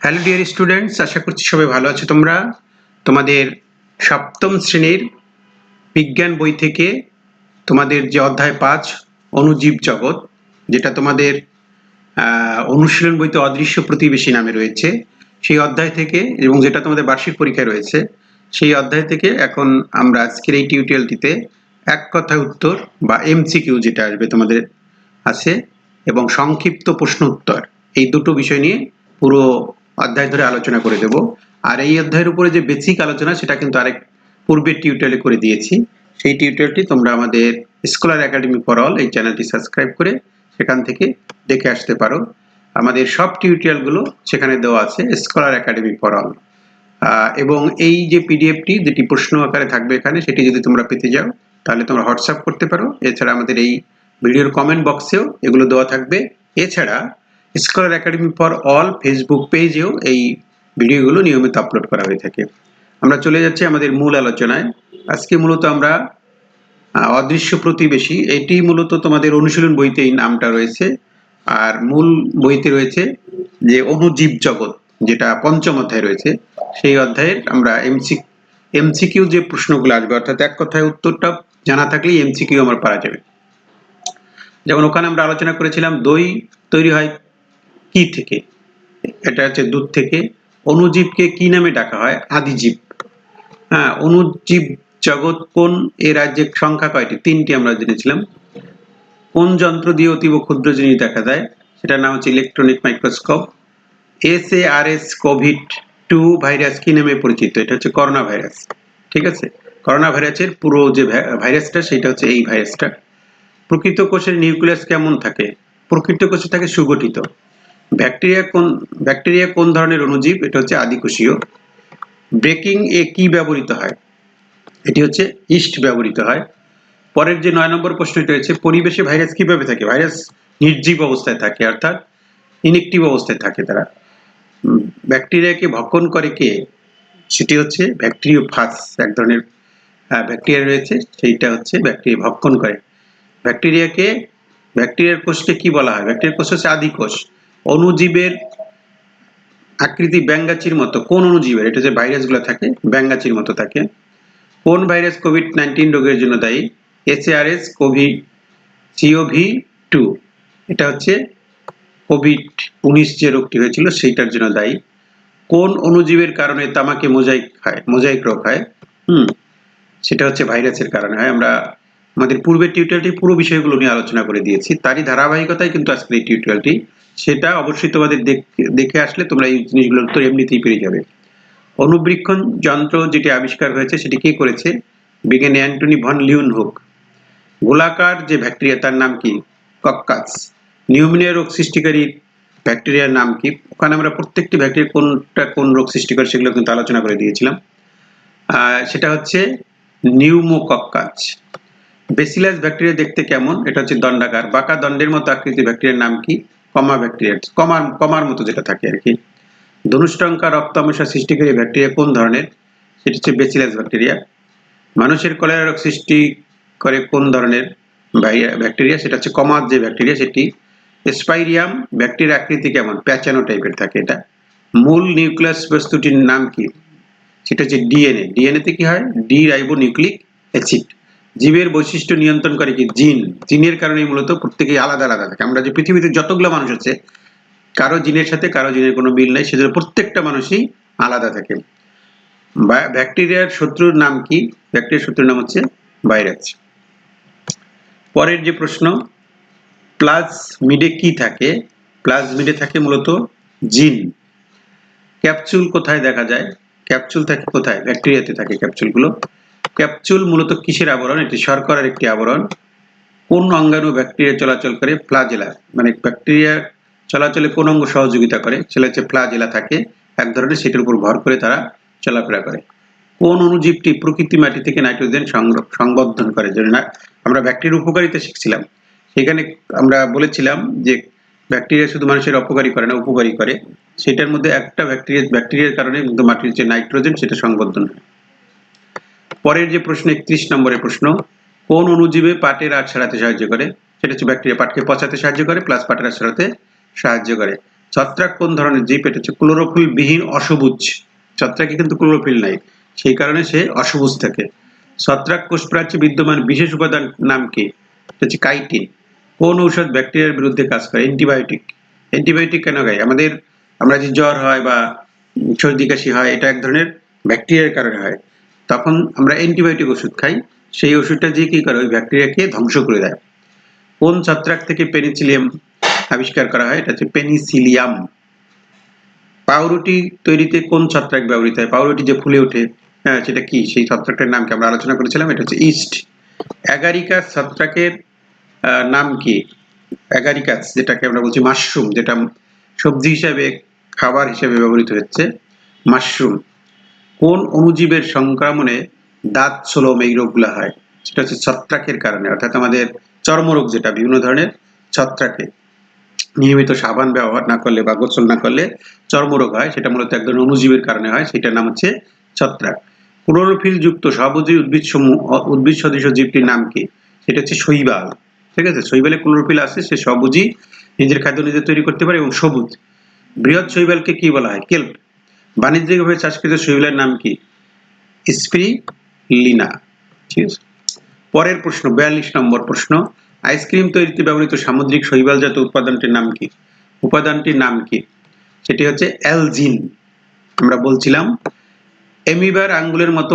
Hello dear students, আশা করছি সবাই ভালো আছো। তোমরা তোমাদের সপ্তম শ্রেণীর বিজ্ঞান বই থেকে তোমাদের যে অধ্যায় 5 অণুজীব জগৎ, যেটা তোমাদের অনুশীলন বইতে অদৃশ্য প্রতিবেশী নামে রয়েছে, সেই অধ্যায় থেকে, এবং যেটা তোমাদের বার্ষিক পরীক্ষায় রয়েছে, সেই অধ্যায় থেকে এখন আমরা আজকের এই টিউটোরিয়ালটিতে এক কথায় উত্তর বা এমসিকিউ যেটা আসবে তোমাদের আছে, এবং সংক্ষিপ্ত প্রশ্ন উত্তর, এই দুটো বিষয় নিয়ে পুরো অধ্যায় ধরে আলোচনা করে দেব। আর এই অধ্যায়ের উপরে যে বেসিক আলোচনা, সেটা কিন্তু আরেক পূর্বের টিউটোরিয়ালে করে দিয়েছি। সেই টিউটোরিয়ালটি তোমরা আমাদের স্কলার একাডেমি ফর অল এই চ্যানেলটি সাবস্ক্রাইব করে সেখান থেকে দেখে আসতে পারো। আমাদের সব টিউটোরিয়ালগুলো সেখানে দেওয়া আছে স্কলার একাডেমি ফর অল। এবং এই যে পিডিএফটি যেটি প্রশ্ন আকারে থাকবে এখানে, সেটি যদি তোমরা পেতে যাও তাহলে তোমরা হোয়াটসঅ্যাপ করতে পারো। এছাড়া আমাদের এই ভিডিওর কমেন্ট বক্সেও এগুলো দেওয়া থাকবে। এছাড়া scholar academy for all Facebook পেজেও এই ভিডিওগুলো নিয়মিত আপলোড করা হয়ে থাকে। আমরা চলে যাচ্ছি আমাদের মূল আলোচনায়। আজকে মূলত আমরা অদৃশ্য প্রতিবেশী, এটি মূলত তোমাদের অনুশীলন বইতে এই নামটা রয়েছে, আর মূল বইতে রয়েছে যে অণুজীব জগৎ, যেটা পঞ্চম অধ্যায় রয়েছে। সেই অধ্যায়ের আমরা এমসিকিউ যে প্রশ্নগুলো আসবে, অর্থাৎ এক কথায় উত্তরটা জানা থাকলেই এমসিকিউ আমরা পারা যাবে। যেমন ওখানে আমরা আলোচনা করেছিলাম দই তৈরি হয় কি থেকে, এটা হচ্ছে দুধ থেকে। অণুজীবকে কি নামে ডাকা হয়? আদিজীব। হ্যাঁ, অণুজীব জগৎ কোন এ রাজ্যের সংখ্যা কয়টি? 3টি আমরা জেনেছিলাম। কোন যন্ত্র দিয়ে অতীব ক্ষুদ্র জিনিস দেখা যায়? সেটার নাম হচ্ছে ইলেকট্রনিক মাইক্রোস্কোপ। SARS কোভিড-2 ভাইরাস কি নামে পরিচিত? এটা হচ্ছে করোনা ভাইরাস। ঠিক আছে, করোনা ভাইরাসের পুরো যে ভাইরাসটা, সেটা হচ্ছে এই ভাইরাসটা। প্রকৃত কোষের নিউক্লিয়াস কেমন থাকে? প্রকৃত কোষে থাকে সুগঠিত। ব্যাকটেরিয়া কোন ধরনের অণুজীব? এটা হচ্ছে আদিকোষীয়। ব্রেকিং এ কি ব্যবহৃত হয়? এটি হচ্ছে ইস্ট ব্যবহৃত হয়। পরের যে 9 নম্বর প্রশ্নটি রয়েছে, পরিবেশে ভাইরাস কিভাবে থাকে? ভাইরাস নির্জীব অবস্থায় থাকে, অর্থাৎ ইনএক্টিভ অবস্থায় থাকে তারা। ব্যাকটেরিয়াকে ভক্ষণ করে কে? সেটি হচ্ছে ব্যাকটেরিওফাজ, এক ধরনের ব্যাকটেরিয়া রয়েছে, সেইটা হচ্ছে ব্যাকটেরিয়া ভক্ষণ করে। ব্যাকটেরিয়ার কোষকে কি বলা হয়? ব্যাকটেরিয়ার কোষ হচ্ছে আদিকোষ। অণুজীবের আকৃতি ব্যাঙাচির মতো। কোন অণুজীবের? এটা যে ভাইরাসগুলো থাকে ব্যাঙাচির মতো থাকে। কোন ভাইরাস কোভিড-19 রোগের জন্য দায়ী? SARS CoV-2, এটা হচ্ছে কোভিড-19 যে রোগটি হয়েছিল সেইটার জন্য দায়ী। কোন অণুজীবের কারণে তামাকে মোজাইক রোগ হয়? সেটা হচ্ছে ভাইরাসের কারণে হয়। আমরা আমাদের পূর্বের টিউটোরিয়ালটি পুরো বিষয়গুলো নিয়ে আলোচনা করে দিয়েছি, তারই ধারাবাহিকতায় কিন্তু আজকের এই টিউটোরিয়ালটি। সেটা অবশ্যই তোমাদের দেখে আসলে তোমরা এই জিনিসগুলোর উত্তর এমনিতেই পেয়ে যাবে। অণুবীক্ষণ যন্ত্র যেটি আবিষ্কার হয়েছে সেটি কে করেছে? বিজ্ঞানী অ্যান্টনি ভন লিউনহুক। গোলাকার যে ব্যাকটেরিয়া, তার নাম কি? কক্কাস। নিউমোনিয়া রোগ সৃষ্টিকারী ব্যাকটেরিয়ার নাম কি? ওখানে আমরা প্রত্যেকটি ব্যাকটেরিয়া কোনটা কোন রোগ সৃষ্টি করে সেগুলো কিন্তু আলোচনা করে দিয়েছিলাম। সেটা হচ্ছে নিউমোকক্কাস। বেসিলাস ব্যাকটেরিয়া দেখতে কেমন? এটা হচ্ছে দণ্ডাকার। বাঁকা দণ্ডের মতো আকৃতির ব্যাকটেরিয়ার নাম কি? কমা ব্যাকটেরিয়া, কমার মতো যেটা থাকে আর কি। ধনুষ্টঙ্কা রক্তামশা সৃষ্টিকারী ব্যাকটেরিয়া কোন ধরনের? সেটি হচ্ছে বেসিলাস ব্যাকটেরিয়া। মানুষের কলেরা রোগ সৃষ্টি করে কোন ধরনের ব্যাকটেরিয়া? সেটা হচ্ছে কমার যে ব্যাকটেরিয়া সেটি। স্পাইরিয়াম ব্যাকটেরিয়া আকৃতি কেমন? প্যাচানো টাইপের থাকে এটা। মূল নিউক্লিয়াস বস্তুটির নাম কি? সেটা হচ্ছে ডিএনএ। ডিএনএ তে কি হয়? D ribo nucleic acid. জীবের বৈশিষ্ট্য নিয়ন্ত্রণ করে কি? জিন। জিনের কারণে মূলত প্রত্যেকেই আলাদা আলাদা থাকে। আমরা যে পৃথিবীতে যতগুলো মানুষ আছে, কারো জিনের সাথে কারো জিনের কোনো মিল নাই, সেজন্য প্রত্যেকটা মানুষই আলাদা থাকে। ব্যাকটেরিয়ার শত্রুর নাম কি? ব্যাকটেরিয়ার শত্রুর নাম হচ্ছে ভাইরাস। পরের যে প্রশ্ন, প্লাজমিডে কি থাকে? প্লাজমিডে থাকে মূলত জিন। ক্যাপসুল কোথায় দেখা যায়? ক্যাপসুল থাকে কোথায়? ব্যাকটেরিয়াতে থাকে ক্যাপসুলগুলো। ক্যাপসুল মূলত কিসের আবরণ? এটি শর্করার একটি আবরণ। কোন অঙ্গাণু ব্যাকটেরিয়া চলাচল করে? ফ্লাজেলা। মানে ব্যাকটেরিয়া চলাচলে কোন অঙ্গ সহযোগিতা করে? সেটা হচ্ছে ফ্লাজেলা থাকে এক ধরনের, সেটার উপর ভর করে তারা চলাফেরা করে। কোন অণুজীবটি প্রকৃতি মাটি থেকে নাইট্রোজেন সংবর্ধন করে? যেন আমরা ব্যাকটেরিয়ার উপকারিতা শিখছিলাম, সেখানে আমরা বলেছিলাম যে ব্যাকটেরিয়া শুধু মানুষের অপকারী করে না, উপকারী করে। সেটার মধ্যে একটা ব্যাকটেরিয়ার কারণে কিন্তু মাটির যে নাইট্রোজেন সেটা সংবর্ধন হয়। পরের যে প্রশ্ন 31 নম্বরের প্রশ্ন, কোন অণুজীবে পাটের আঁশ ছাড়াতে সাহায্য করে? সেটা হচ্ছে ব্যাকটেরিয়া। পাটকে পচাতে সাহায্য করে প্লাস পাটের আঁশ ছাড়াতে সাহায্য করে। ছত্রাক কোন ধরনের জীব? এটা হচ্ছে ক্লোরোফিল বিহীন অসবুজ। ছত্রাকে কিন্তু ক্লোরোফিল নাই, সেই কারণে সে অসবুজ থাকে। ছত্রাক কোষপ্রাচীরে বিদ্যমান বিশেষ উপাদান নাম কি? এটা হচ্ছে কাইটিন। কোন ঔষধ ব্যাকটেরিয়ার বিরুদ্ধে কাজ করে? অ্যান্টিবায়োটিক। অ্যান্টিবায়োটিক কেন খাই? আমরা যে জ্বর হয় বা সর্দি কাশি হয়, এটা এক ধরনের ব্যাকটেরিয়ার কারণে হয়, তখন আমরা অ্যান্টিবায়োটিক ওষুধ খাই। সেই ওষুধটা দিয়ে কি করে? ওই ব্যাকটেরিয়াকে ধ্বংস করে দেয়। কোন ছত্রাক থেকে পেনিসিলিয়াম আবিষ্কার করা হয়? এটা হচ্ছে পেনিসিলিয়াম। পাউরুটি তৈরিতে কোন ছত্রাক ব্যবহৃত হয়? পাউরুটি যে ফুলে ওঠে, হ্যাঁ, সেটা কি? সেই ছত্রাকটার নাম কি? আমরা আলোচনা করেছিলাম, এটা হচ্ছে ইস্ট। অ্যাগারিকাস ছত্রাকের নাম কি? অ্যাগারিকাস, যেটাকে আমরা বলছি মাশরুম, যেটা সবজি হিসাবে, খাবার হিসাবে ব্যবহৃত হচ্ছে, মাশরুম। কোন অণুজীবের সংক্রমণে দাঁত, ছোলম এই রোগগুলো হয়? সেটা হচ্ছে ছত্রাকের কারণে, অর্থাৎ আমাদের চর্মরোগ, যেটা বিভিন্ন ধরনের ছত্রাকে নিয়মিত সাবান ব্যবহার না করলে বা গোসল না করলে চর্মরোগ হয়, সেটা মূলত এক ধরনের অণুজীবের কারণে হয়, সেটার নাম হচ্ছে ছত্রাক। ক্লোরোফিল যুক্ত সবুজ উদ্ভিদ সদৃশ জীবটির নাম কি? সেটা হচ্ছে শৈবাল। ঠিক আছে, শৈবালে ক্লোরোফিল আছে, সে সবুজই, নিজের খাদ্য নিজে তৈরি করতে পারে এবং সবুজ। বৃহৎ শৈবালকে কি বলা হয়? কেল্প। বাণিজ্যিকভাবে চাষকৃত শৈবালের নাম কি? স্পিরুলিনা। ঠিক আছে, পরের প্রশ্ন, 42 নম্বর প্রশ্ন। আইসক্রিম তৈরিতে ব্যবহৃত সামুদ্রিক শৈবালজাত উপাদানটির নাম কি? উপাদানটির নাম কি? সেটি হচ্ছে অ্যালজিন। আমরা বলছিলাম অ্যামিবার আঙ্গুলের মতো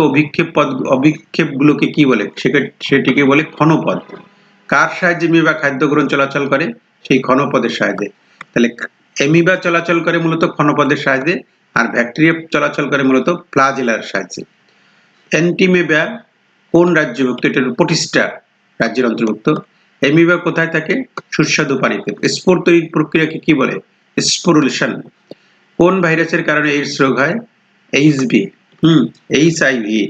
অভিক্ষেপগুলোকে কি বলে? সেটিকে বলে ক্ষণপদ। কার সাহায্যে অ্যামিবা খাদ্য গ্রহণ চলাচল করে? সেই ক্ষণপদের সাহায্যে। তাহলে অ্যামিবা চলাচল করে মূলত ক্ষণপদের সাহায্যে, আর ব্যাকটেরিয়া চলাচল করে মূলত ফ্লাজেলার সাহায্যে। অ্যান্টিমেবা কোন রাজ্যভুক্ত? এটা প্রোটিস্টা রাজ্যের অন্তর্ভুক্ত। অ্যামিবা কোথায় থাকে? সুস্বাদু পানিতে। স্পোর তৈরির প্রক্রিয়াকে কি বলে? স্পোরুলেশন। কোন ভাইরাসের কারণে এইডস রোগ হয়? এইচবি, এইচআইভি,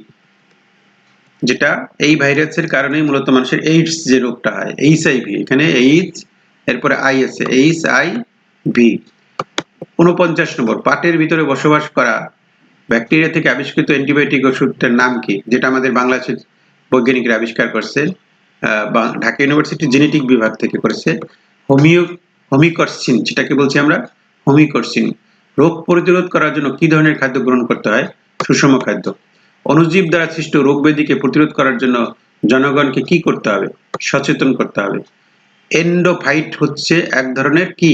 যেটা এই ভাইরাসের কারণেই মূলত মানুষের এইডস যে রোগটা হয়, এইচআইভি। এখানে এইচ, এরপরে আই আছে, এইচআইভি। 49 নম্বর, পাটের ভিতরে বসবাস করা ব্যাকটেরিয়া থেকে আবিষ্কৃত অ্যান্টিবায়োটিক ওষুধটার নাম কি? যেটা আমাদের বাংলাদেশের বৈজ্ঞানিকরা আবিষ্কার করছে, ঢাকা ইউনিভার্সিটি জেনেটিক বিভাগ থেকে করেছে। হোমিকরসিন, যেটাকে বলছি আমরা হোমিকরসিন। রোগ প্রতিরোধ করার জন্য কি ধরনের খাদ্য গ্রহণ করতে হয়? সুষম খাদ্য। অণুজীব দ্বারা সৃষ্ট রোগ ব্যাধিকে প্রতিরোধ করার জন্য জনগণকে কি করতে হবে? সচেতন করতে হবে। এন্ডোফাইট হচ্ছে এক ধরনের কি?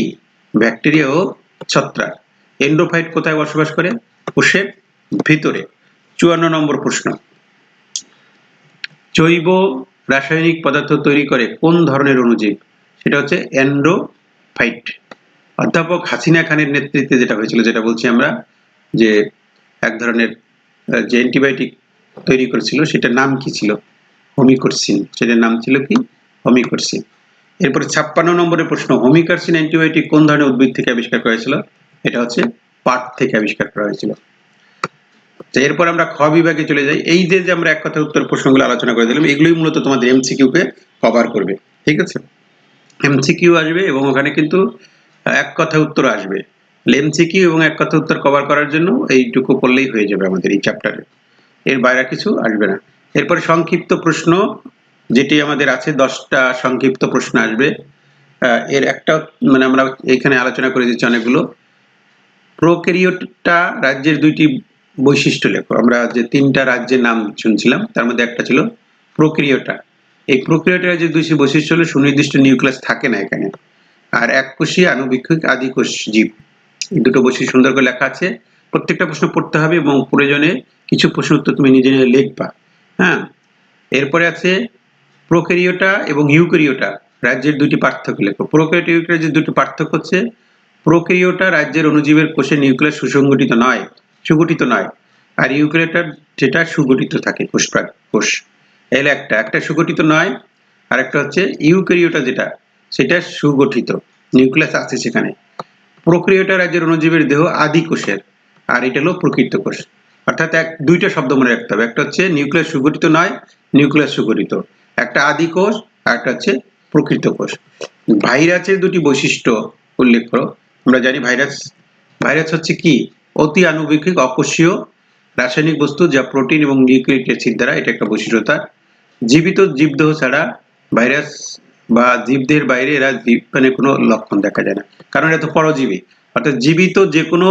ব্যাকটেরিয়া ও ছত্রাক। এন্ডোফাইট কোথায় বসবাস করে? কোষের ভিতরে। 54 নম্বর প্রশ্ন, জৈব রাসায়নিক পদার্থ তৈরি করে কোন ধরনের অণুজীব? সেটা হচ্ছে এন্ডোফাইট। অধ্যাপক হাসিনা খানের নেতৃত্বে যেটা হয়েছিল, যেটা বলছি আমরা, যে এক ধরনের যে অ্যান্টিবায়োটিক তৈরি করেছিল, সেটার নাম কি ছিল? হোমিকরসিন। সেটার নাম ছিল কি? হোমিকরসিন। এরপরে 56 নম্বরের প্রশ্ন, হোমিকরসিন অ্যান্টিবায়োটিক কোন ধরনের উদ্ভিদ থেকে আবিষ্কার করা হয়েছিল? এটা হচ্ছে পাট থেকে আবিষ্কার করা হয়েছিল। এরপর আমরা খ বিভাগে চলে যাই। এই যে আমরা এক কথা উত্তর প্রশ্নগুলো আলোচনা করে দিলাম, এগুলোই মূলত তোমাদের এমসিকিউ কে কভার করবে। ঠিক আছে, এমসিকিউ আসবে এবং ওখানে কিন্তু এক কথা উত্তর আসবে। এমসিকিউ এবং এক কথা উত্তর কভার করার জন্য এইটুকু পড়লেই হয়ে যাবে আমাদের এই চ্যাপ্টারে, এর বাইরে কিছু আসবে না। এরপরে সংক্ষিপ্ত প্রশ্ন, যেটি আমাদের আছে 10টা সংক্ষিপ্ত প্রশ্ন আসবে। এর একটা আমরা এখানে আলোচনা করে দিচ্ছি অনেকগুলো। প্রোক্যারিওটা রাজ্যের 2টি বৈশিষ্ট্য লেখো। আমরা যে 3টা রাজ্যের নাম শুনছিলাম, তার মধ্যে একটা ছিল প্রোক্যারিওটা। এই প্রোক্যারিওটা রাজ্যের 2টি বৈশিষ্ট্য হলো সুনির্দিষ্ট নিউক্লিয়াস থাকে না এখানে, আর এককোষী আণুবীক্ষিক আদিকোষ জীব। এই দুটো বৈশিষ্ট্য সুন্দর করে লেখা আছে। প্রত্যেকটা প্রশ্ন পড়তে হবে এবং প্রয়োজনে কিছু প্রশ্ন উত্তর তুমি নিজে নিজে লিখবা। হ্যাঁ, এরপরে আছে প্রোক্যারিওটা এবং ইউক্যারিওটা রাজ্যের 2টি পার্থক্য লেখো। প্রোক্যারিওটা রাজ্যের 2টি পার্থক্য হচ্ছে, প্রোক্যারিওটা রাজ্যের অণুজীবের কোষে নিউক্লিয়াস সুগঠিত নয়, আর ইউক্যারিওটা যেটা সুগঠিত থাকে কোষ। এর একটা সুগঠিত নয়, আর একটা হচ্ছে ইউক্যারিওটা যেটা, সেটা সুগঠিত, নিউক্লিয়াস আছে সেখানে। প্রোক্যারিওটা রাজ্যের অণুজীবের দেহ আদি কোষের, আর এটা হলো প্রকৃত কোষ। অর্থাৎ 2টা শব্দ মনে রাখতে হবে, একটা হচ্ছে নিউক্লিয়াস সুগঠিত নয়, নিউক্লিয়াস সুগঠিত, একটা আদি কোষ আর একটা হচ্ছে প্রকৃত কোষ। ভাইরাসের 2টি বৈশিষ্ট্য উল্লেখ করো। আমরা জানি ভাইরাস হচ্ছে কি? অতি আণুবীক্ষিক অকোষীয় রাসায়নিক বস্তু, যা প্রোটিন এবং নিউক্লিক অ্যাসিড দ্বারা, এটা একটা বৈশিষ্ট্যতা। জীবিত জীবদেহ ছাড়া ভাইরাস বা জীবদেহের বাইরে এরা কোনো লক্ষণ দেখা যায় না, কারণ এটা তো পরজীবী। অর্থাৎ জীবিত যে কোনো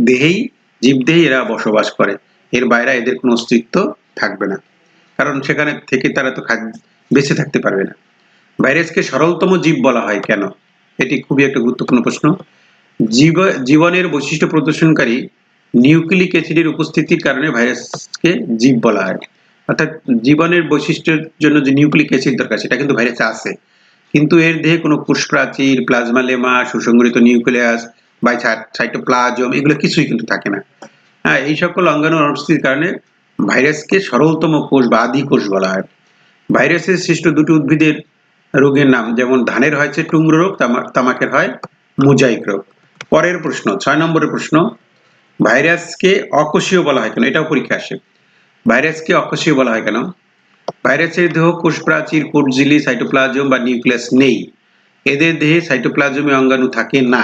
দেহেই জীবদেহেই এরা বসবাস করে, এর বাইরে এদের কোনো অস্তিত্ব থাকবে না, কারণ সেখানে থেকে তারা তো বেঁচে থাকতে পারবে না। ভাইরাসকে সরলতম জীব বলা হয় কেন? এটি খুবই একটা গুরুত্বপূর্ণ প্রশ্ন। জীবনের বৈশিষ্ট্য প্রদর্শনকারী নিউক্লিক অ্যাসিডের উপস্থিতির কারণে ভাইরাসকে জীব বলা হয়। অর্থাৎ জীবনের বৈশিষ্ট্যের জন্য যে নিউক্লিক অ্যাসিড দরকার সেটা কিন্তু ভাইরাসে আছে, কিন্তু এর দেহে কোনো কোষপ্রাচীর, প্লাজমা লেমা, সুসংগঠিত নিউক্লিয়াস বা সাইটোপ্লাজম এগুলো কিছুই কিন্তু থাকে না। হ্যাঁ, এই সকল অঙ্গাণুর অনুপস্থিতির কারণে ভাইরাসকে সরলতম কোষ বা আদি কোষ বলা হয়। ভাইরাসের সৃষ্ট দুটি উদ্ভিদের রোগের নাম, যেমন ধানের হয়েছে টুংরো রোগ, তামাকের হয় মোজাইক রোগ। পরের প্রশ্ন, 6 নম্বরের প্রশ্ন, ভাইরাসকে অকোষীয় বলা হয় কেন? এটাও পরীক্ষা আসে। ভাইরাসকে অকোষীয় বলা হয় কেন? ভাইরাসের দেহ কোষ প্রাচীর, কোষঝিল্লি, সাইটোপ্লাজম বা নিউক্লিয়াস নেই। এদের দেহে সাইটোপ্লাজমে অঙ্গাণু থাকে না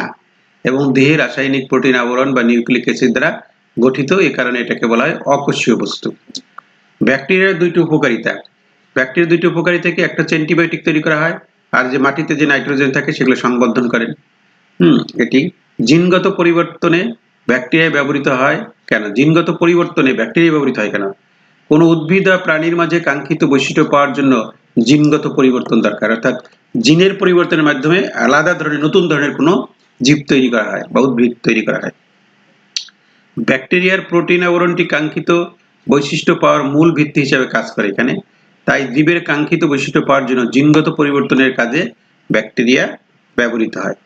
এবং দেহে রাসায়নিক প্রোটিন আবরণ বা নিউক্লিক অ্যাসিড দ্বারা গঠিত, এ কারণে এটাকে বলা হয় অকোষীয় বস্তু। ব্যাকটেরিয়ার দুইটি উপকারিতা। ব্যাকটেরিয়ার দুইটি উপকারিতা কি? একটা হচ্ছে অ্যান্টিবায়োটিক তৈরি করা হয়, আর যে মাটিতে যে নাইট্রোজেন থাকে সেগুলো সংবর্ধন করেন। এটি জিনগত পরিবর্তনে ব্যাকটেরিয়ায় ব্যবহৃত হয় কেন? জিনগত পরিবর্তনে ব্যাকটেরিয়া ব্যবহৃত হয় কেন? কোনো উদ্ভিদ বা প্রাণীর মাঝে কাঙ্ক্ষিত বৈশিষ্ট্য পাওয়ার জন্য জিনগত পরিবর্তন দরকার, অর্থাৎ জিনের পরিবর্তনের মাধ্যমে আলাদা ধরনের নতুন ধরনের কোনো জীব তৈরি করা হয় বা উদ্ভিদ তৈরি করা হয়। ব্যাকটেরিয়ার প্রোটিন আবরণটি কাঙ্ক্ষিত বৈশিষ্ট্য পাওয়ার মূল ভিত্তি হিসেবে কাজ করে এখানে, তাই জীবের কাঙ্ক্ষিত বৈশিষ্ট্য পাওয়ার জন্য জিনগত পরিবর্তনের কাজে ব্যাকটেরিয়া ব্যবহৃত হয়।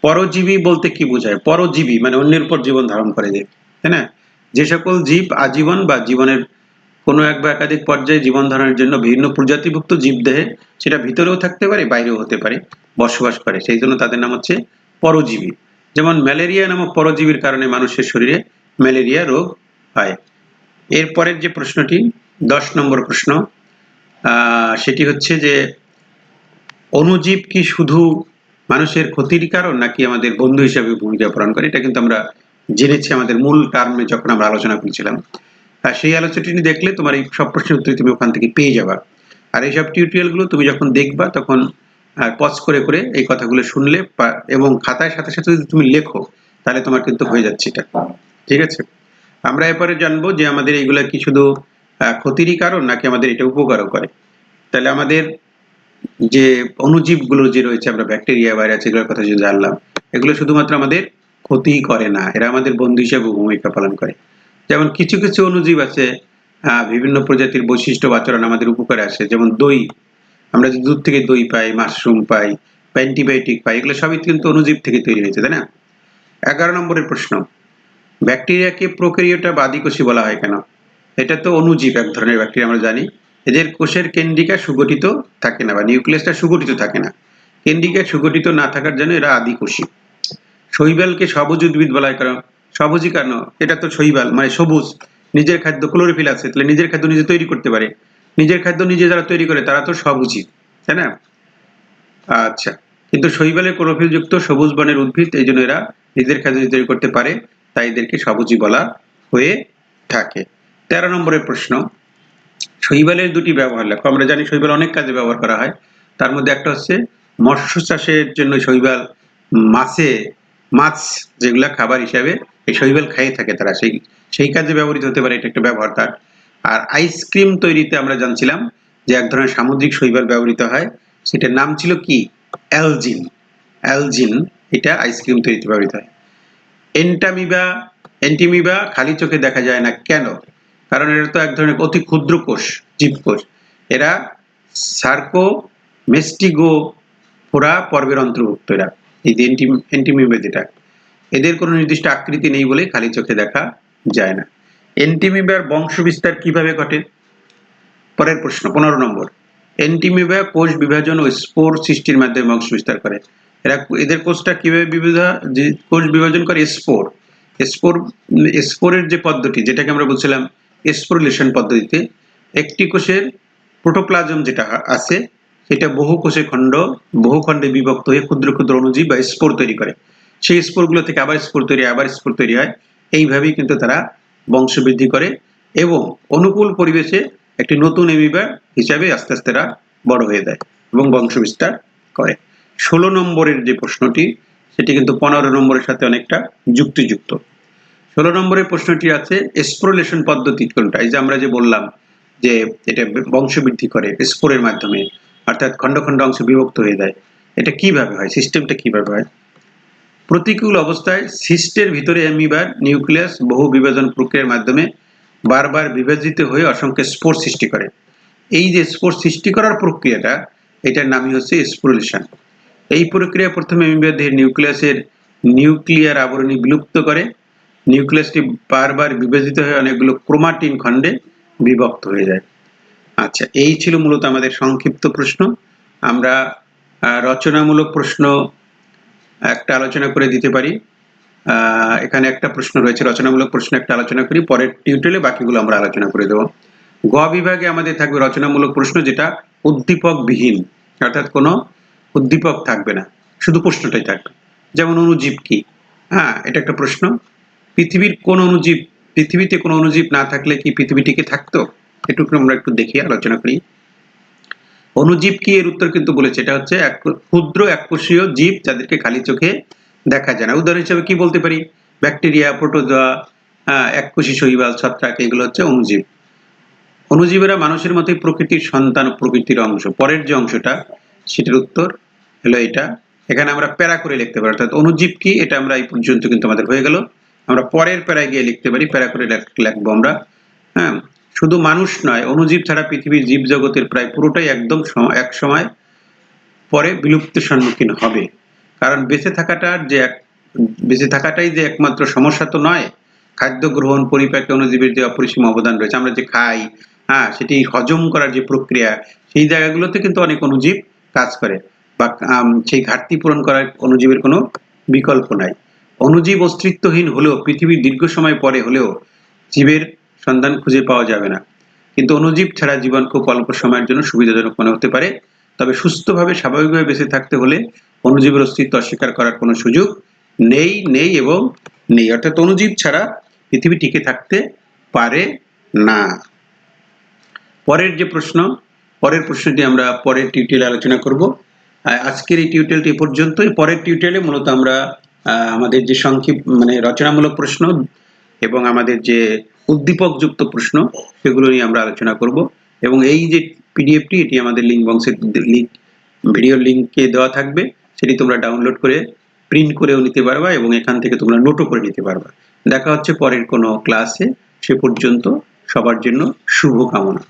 পরজীবী বলতে কি বোঝায়? পরজীবী মানে অন্যের উপর জীবন ধারণ করে, যে তাই না, যে সকল জীব আজীবন বা জীবনের কোনো এক বা একাধিক পর্যায়ে জীবন ধারণের জন্য বিভিন্ন প্রজাতিভুক্ত জীব দেহে, সেটা ভিতরেও থাকতে পারে বাইরেও হতে পারে, বসবাস করে, সেই জন্য তাদের নাম হচ্ছে পরজীবী। যেমন ম্যালেরিয়া নামক পরজীবীর কারণে মানুষের শরীরে ম্যালেরিয়া রোগ হয়। এরপরের যে প্রশ্নটি 10 নম্বর প্রশ্ন, সেটি হচ্ছে যে অণুজীব কি শুধু মানুষের ক্ষতির কারণ নাকি আমাদের বন্ধু হিসাবে ভূমিকা পালন করে? এটা কিন্তু আমরা জেনেছি আমাদের মূল টার্মে যখন আমরা আলোচনা করছিলাম। আর সেই আলোচনাটি দেখলে তোমার এই সব প্রশ্নের উত্তর তুমি ওখান থেকে পেয়ে যাবা। আর এইসব টিউটোরিয়ালগুলো তুমি যখন দেখবা তখন পজ করে করে এই কথাগুলো শুনলে এবং খাতায় সাথে সাথে যদি তুমি লেখো তাহলে তোমার কিন্তু হয়ে যাচ্ছে এটা। ঠিক আছে, আমরা এরপরে জানবো যে আমাদের এইগুলা কি শুধু ক্ষতিরই কারণ নাকি আমাদের এটা উপকারও করে। তাহলে আমাদের যে অণুজীবগুলো যে রয়েছে, আমরা ব্যাকটেরিয়া, ভাইরাস এগুলোর কথা যে জানলাম, এগুলো শুধুমাত্র আমাদের ক্ষতিই করে না, এরা আমাদের বন্ধু হিসেবে ভূমিকা পালন করে। যেমন কিছু কিছু অণুজীব আছে বিভিন্ন প্রজাতির বৈশিষ্ট্য বা আচরণ আমাদের উপকারে আসে, যেমন দই, আমরা যে দুধ থেকে দই পাই, মাশরুম পাই, বা অ্যান্টিবায়োটিক পাই, এগুলো সবই কিন্তু অণুজীব থেকে তৈরি হয়েছে, তাই না? 11 নম্বরের প্রশ্ন, ব্যাকটেরিয়াকে প্রোক্যারিওটা বা আদিকোষী বলা হয় কেন? এটা তো অণুজীব, এক ধরনের ব্যাকটেরিয়া, আমরা জানি। এদের কোষের কেন্দ্রিকা সুগঠিত থাকে না বা নিউক্লিয়াসটা সুগঠিত থাকে না, কেন্দ্রিকা সুগঠিত না থাকার জন্য এরা আদিকোষী। শৈবালকে সবুজ উদ্ভিদ বলা হয় কারণ সবুজই কেন? এটা তো শৈবাল মানে সবুজ, নিজের খাদ্য ক্লোরোফিল আছে, তাহলে নিজের খাদ্য নিজে তৈরি করতে পারে, নিজের খাদ্য নিজে যারা তৈরি করে তারা তো সবুজই, তাই না? আচ্ছা, কিন্তু শৈবালে ক্লোরোফিল যুক্ত সবুজ বর্ণের উদ্ভিদ, এই জন্য এরা নিজের খাদ্য নিজে তৈরি করতে পারে, তাই এদেরকে সবুজই বলা হয়ে থাকে। 13 নম্বরের প্রশ্ন, শৈবালের দুটি ব্যবহার লেখো। আমরা জানি শৈবাল অনেক কাজে ব্যবহার করা হয়, তার মধ্যে একটা হচ্ছে মৎস্য চাষের জন্য শৈবাল, মাছ যেগুলা খাবার হিসাবে এই শৈবাল খাইয়ে থাকে তারা, সেই কাজে ব্যবহৃত হতে পারে, এটা একটা ব্যবহার তার। আর আইসক্রিম তৈরিতে আমরা জানছিলাম যে এক ধরনের সামুদ্রিক শৈবাল ব্যবহৃত হয়, সেটার নাম ছিল কি? অ্যালজিন, এটা আইসক্রিম তৈরিতে ব্যবহৃত হয়। এন্টিমিবা খালি চোখে দেখা যায় না কেন? কারণ এরা তো এক ধরনের অতি ক্ষুদ্র কোষ, জীবকোষ, এরা সার্কোমেস্টিগোফোরা পর্বের অন্তর্ভুক্ত। এরা এই যে এন্টিমিবা যেটা, এদের কোনো নির্দিষ্ট আকৃতি নেই বলে খালি চোখে দেখা যায় না। এন্টিমিবার বংশ বিস্তার কিভাবে ঘটে? পরের প্রশ্ন 15 নম্বর, এন্টিমিবা কোষ বিভাজন ও স্পোর সৃষ্টির মাধ্যমে বংশ বিস্তার করে। এদের কোষটা কিভাবে কোষ বিভাজন করে? স্পোরের যে পদ্ধতি, যেটাকে আমরা বলছিলাম স্পোরিলেশন পদ্ধতিতে, একটি কোষের প্রোটোপ্লাজম যেটা আছে সেটা বহু খণ্ডে বিভক্ত হয়ে ক্ষুদ্র ক্ষুদ্র অণুজীব বা স্পোর তৈরি করে, সেই স্পোরগুলো থেকে আবার স্পোর তৈরি হয়। এইভাবেই কিন্তু তারা বংশবৃদ্ধি করে এবং অনুকূল পরিবেশে একটি নতুন অ্যামিবা হিসাবে আস্তে আস্তে এরা বড় হয়ে যায় এবং বংশ বিস্তার করে। 16 নম্বরের যে প্রশ্নটি, সেটি কিন্তু 15 নম্বরের সাথে অনেকটা যুক্তিযুক্ত। 16 নম্বরের প্রশ্নটি আছে স্পোরেলেশন পদ্ধতি কোনটা? এই যে আমরা যে বললাম যে এটা বংশবৃদ্ধি করে স্পোরের মাধ্যমে, অর্থাৎ খন্ড খন্ড অংশ বিভক্ত হয়ে যায়। এটা কিভাবে হয়, সিস্টেমটা কিভাবে হয়? প্রতিকূল অবস্থায় সিস্টের ভিতরে অ্যামিবার নিউক্লিয়াস বহু বিভাজন প্রক্রিয়ার মাধ্যমে বারবার বিভাজিত হয়ে অসংখ্য স্পোর সৃষ্টি করে। এই যে স্পোর সৃষ্টি করার প্রক্রিয়াটা, এটার নামই হচ্ছে স্পোরেলেশন। এই প্রক্রিয়া প্রথমে অ্যামিবার দেহের নিউক্লিয়াসের নিউক্লিয়ার আবরণী বিলুপ্ত করে। নিউক্লিয়াসটি বারবার বিভাজিত হয়ে অনেকগুলো ক্রোমাটিন খণ্ডে বিভক্ত হয়ে যায়। আচ্ছা, এই ছিল মূলত আমাদের সংক্ষিপ্ত প্রশ্ন। আমরা রচনামূলক প্রশ্ন একটা আলোচনা করে দিতে পারি। এখানে একটা প্রশ্ন রয়েছে, রচনামূলক প্রশ্ন একটা আলোচনা করি, পরের টিউটোরিয়ালে বাকিগুলো আমরা আলোচনা করে দেবো। গ বিভাগে আমাদের থাকবে রচনামূলক প্রশ্ন, যেটা উদ্দীপক বিহীন, অর্থাৎ কোনো উদ্দীপক থাকবে না, শুধু প্রশ্নটাই থাকবে। যেমন অণুজীব কি? হ্যাঁ, এটা একটা প্রশ্ন। পৃথিবীতে কোনো অণুজীব না থাকলে কি পৃথিবী টিকে থাকতো? এটুকু আমরা একটু দেখি, আলোচনা করি। অণুজীব কি? এর উত্তর কিন্তু বলেছে, এটা হচ্ছে এক ক্ষুদ্র এককোষীয় জীব যাদেরকে খালি চোখে দেখা যায় না। উদাহরণ হিসেবে কি বলতে পারি? ব্যাকটেরিয়া, প্রোটোজোয়া, এককোষী শৈবাল, ছত্রাক, এগুলো হচ্ছে অণুজীব। অণুজীবেরা মানুষের মতোই প্রকৃতির সন্তান, প্রকৃতির অংশ। পরের যে অংশটা, সেটার উত্তর হলো এটা। এখানে আমরা প্যারা করে লিখতে পারি, অর্থাৎ অণুজীব কি, এটা আমরা এই পর্যন্ত কিন্তু আমাদের হয়ে গেল। আমরা পরের প্যারায় গিয়ে লিখতে পারি, প্যারা করে লিখবো আমরা। হ্যাঁ, শুধু মানুষ নয়, অণুজীব ছাড়া পৃথিবীর জীবজগতের প্রায় পুরোটাই একদম এক সময় পরে বিলুপ্তির সম্মুখীন হবে। কারণ বেঁচে থাকাটাই যে একমাত্র সমস্যা তো নয়। খাদ্য গ্রহণ, পরিপাকে অণুজীবের যে অপরিসীম অবদান রয়েছে। আমরা যে খাই, সেটি হজম করার যে প্রক্রিয়া, সেই জায়গাগুলোতে কিন্তু অনেক অণুজীব কাজ করে, বা সেই ঘাটতি পূরণ করার অণুজীবের কোনো বিকল্প নাই। অণুজীব অস্তিত্বহীন হলেও পৃথিবীর দীর্ঘ সময় পরে হলেও জীবের সন্ধান খুঁজে পাওয়া যাবে না। কিন্তু অণুজীব ছাড়া জীবন খুব অল্প সময়ের জন্য সুবিধাজনক মনে হতে পারে। তবে সুস্থভাবে স্বাভাবিকভাবে বেঁচে থাকতে হলে অণুজীবের অস্তিত্ব অস্বীকার করার কোনো সুযোগ নেই এবং নেই। অর্থাৎ অণুজীব ছাড়া পৃথিবী টিকে থাকতে পারে না। পরের প্রশ্নটি আমরা পরের টিউটোরিয়ালে আলোচনা করব। আজকের এই টিউটোরিয়ালটি পর্যন্তই। পরের টিউটোরিয়ালে মূলত আমরা আমাদের যে রচনামূলক প্রশ্ন এবং আমাদের যে উদ্দীপকযুক্ত প্রশ্ন, সেগুলো নিয়ে আমরা আলোচনা করব। এবং এই যে পিডিএফটি, এটি আমাদের ভিডিও লিঙ্কে দেওয়া থাকবে, সেটি তোমরা ডাউনলোড করে প্রিন্ট করেও নিতে পারবা এবং এখান থেকে তোমরা নোটও করে নিতে পারবা। দেখা হচ্ছে পরের কোনো ক্লাসে। সে পর্যন্ত সবার জন্য শুভকামনা।